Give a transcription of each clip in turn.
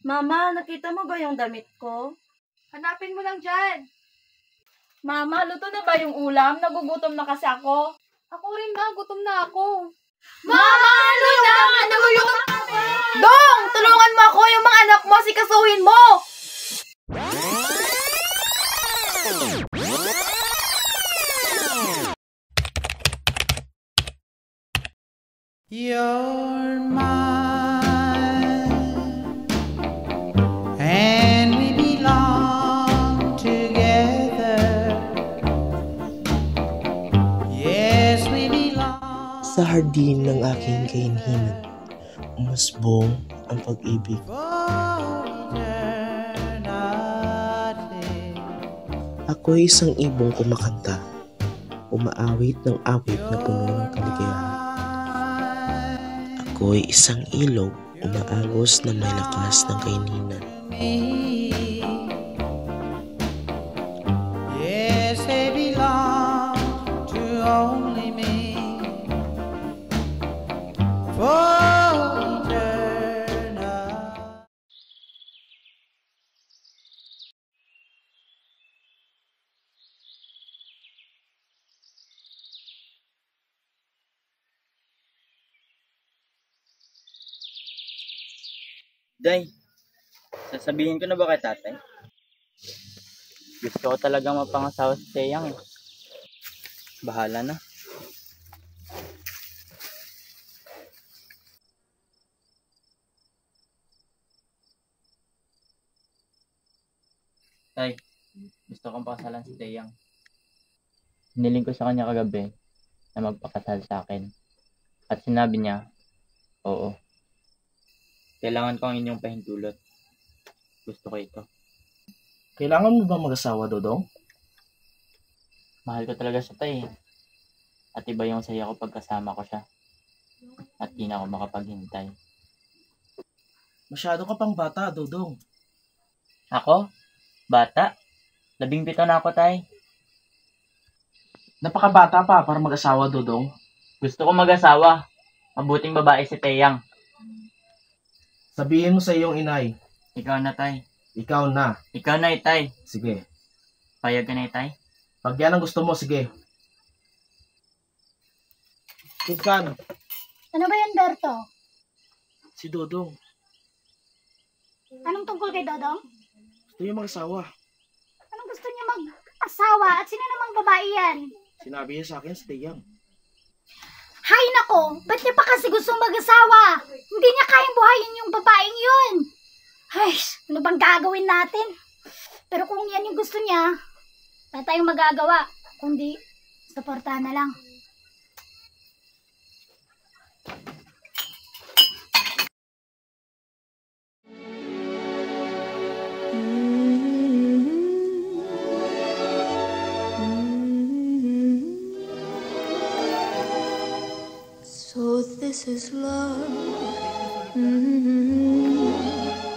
Mama, nakita mo ba yung damit ko? Hanapin mo lang dyan. Mama, luto na ba yung ulam? Nagugutom na kasi ako. Ako rin na, gutom na ako. Mama, ano na? Nagugutom na kami! Dong! Tulungan mo ako, yung mga anak mo, sikasuhin mo! You're mine, and we belong together. Yes, we belong. Sa hardin ng aking kahinhinan, umusbong ang pag-ibig. For eternity. Ako'y isang ibong kumakanta, umaawit ng awit na puno ng kaligayahan. Ako'y isang ilog, umaagos na may lakas ng kaininan. Yes, they belong to only me. For eternity. Day, sasabihin ko na ba kay tatay? Gusto ko talagang mapangasawa si Teyang eh. Bahala na. Tay, gusto kong pakasalan si Teyang. Hiniling ko sa kanya kagabi na magpakasal sa akin. At sinabi niya, oo. Kailangan ko ang inyong pahintulot. Gusto ko ito. Kailangan mo ba mag-asawa, Dodong? Mahal ko talaga siya, tay. At iba yung saya ko pagkasama ko siya. At di na ako makapaghintay. Masyado ka pang bata, Dodong. Ako? Bata? 17 na ako, tay. Napakabata pa para mag-asawa, Dodong. Gusto ko mag-asawa. Mabuting babae si Teyang. Sabihin mo sa iyong inay, Ikaw na, tay. ikaw na. Ikaw na, tay. Sige. Payag ka na, tay. Pag yan ang gusto mo, sige. Susan, Ano ba yan, Berto? si Dodong. Anong tungkol kay Dodong? Gusto niya mag-asawa. Anong gusto niya mag-asawa? At sino namang babae yan? Sinabi niya sa akin si Teyang. Hay nako! Ba't niya pa kasi gustong mag-asawa? Hindi niya kayang buhayin yung babaeng yun. Ay, ano bang gagawin natin? Pero kung yan yung gusto niya, wala tayong magagawa. Kundi, suportahan na lang. So this is love.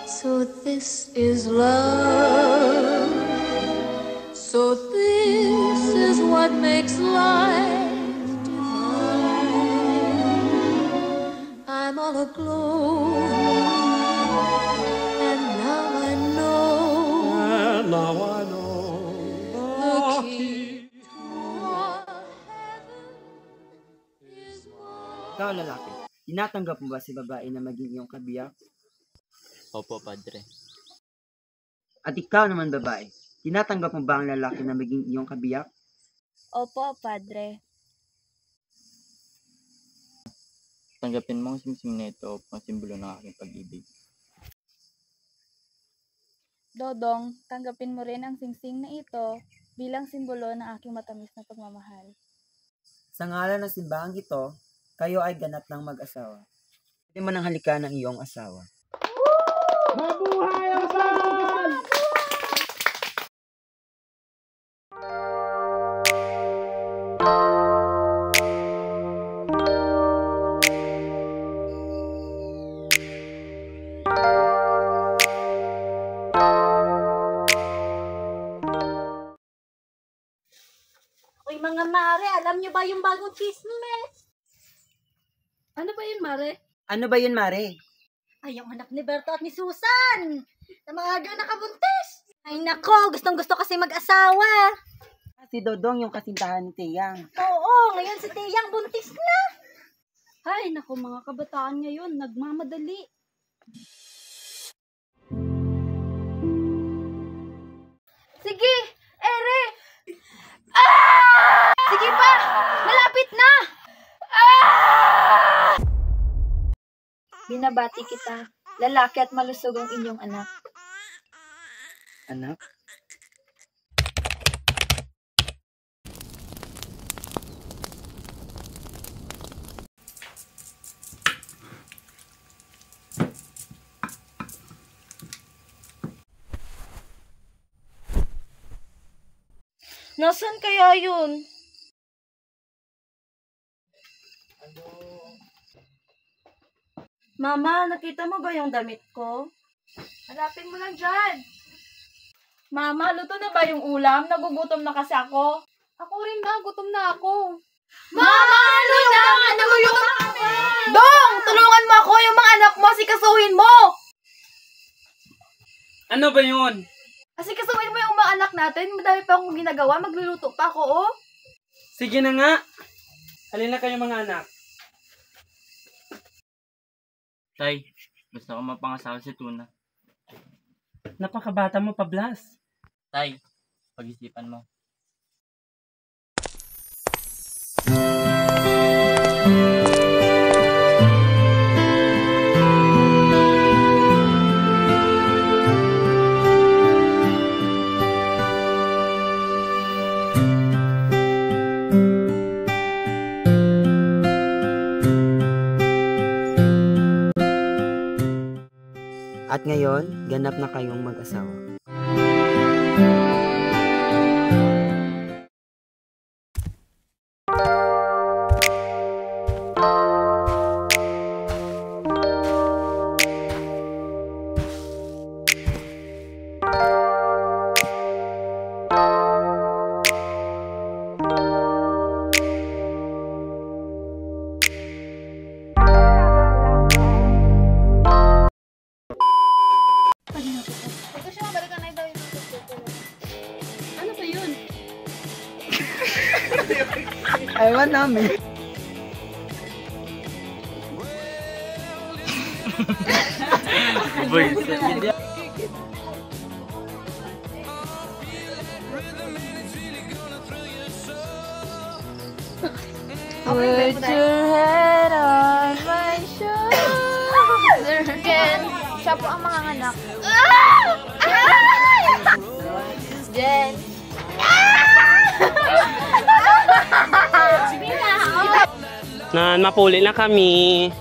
So this is love. So this is what makes life divine. I'm all aglow. And now I know. The key to our heaven is one. Ikaw, lalaki, tinatanggap mo ba si babae na maging iyong kabiyak? Opo, padre. At ikaw naman, babae, tinatanggap mo ba ang lalaki na maging iyong kabiyak? Opo, Padre. Tanggapin mo ang simsim na ito upang simbolo ng aking pag-ibig. Dodong, tanggapin mo rin ang singsing na ito bilang simbolo ng aking matamis na pagmamahal. Sa ngalan ng simbahang ito, kayo ay ganap ng mag-asawa. Pwede mo nang halikan ng iyong asawa. Mabuhay ang kasal! Uy, mga mare, alam niyo ba yung bagong chismis? Ano ba yun, Mare? Ano ba yun, Mare? Ay, yung anak ni Berto at ni Susan. Na maaga nakabuntis. Ay nako, gustong-gusto kasi mag-asawa. Si Dodong yung kasintahan ni Teyang. Oo, ngayon si Teyang buntis na. Ay nako, mga kabataan ngayon, nagmamadali. Sige, ere! Sige pa! Malapit na! Binabati kita, lalaki at malusog ang inyong anak. Anak? Nasaan kaya yun? Mama, nakita mo ba yung damit ko? Hanapin mo lang dyan. Mama, luto na ba yung ulam? Nagugutom na kasi ako. Ako rin ba? Gutom na ako. Mama, ano na? Nagugutom na kami! Dong! Tulungan mo ako! Yung mga anak mo, sikasuhin mo! Ano ba yun? Sikasuhin mo yung mga anak natin. Madami pa akong ginagawa. Magluluto pa ako, oh. Sige na nga. Halina kayo mga anak. Tay, gusto ko mapangasawa si Tuna. Napakabata mo pa, Blas. Tay, pag-isipan mo. At ngayon, ganap na kayong mag-asawa. Ito siya, balikan na daw yung Ano ba yun? Ewan namin. Boy, Put your head on my shoulder again. Siya po ang mga anak. Jen. Na mapuli na kami.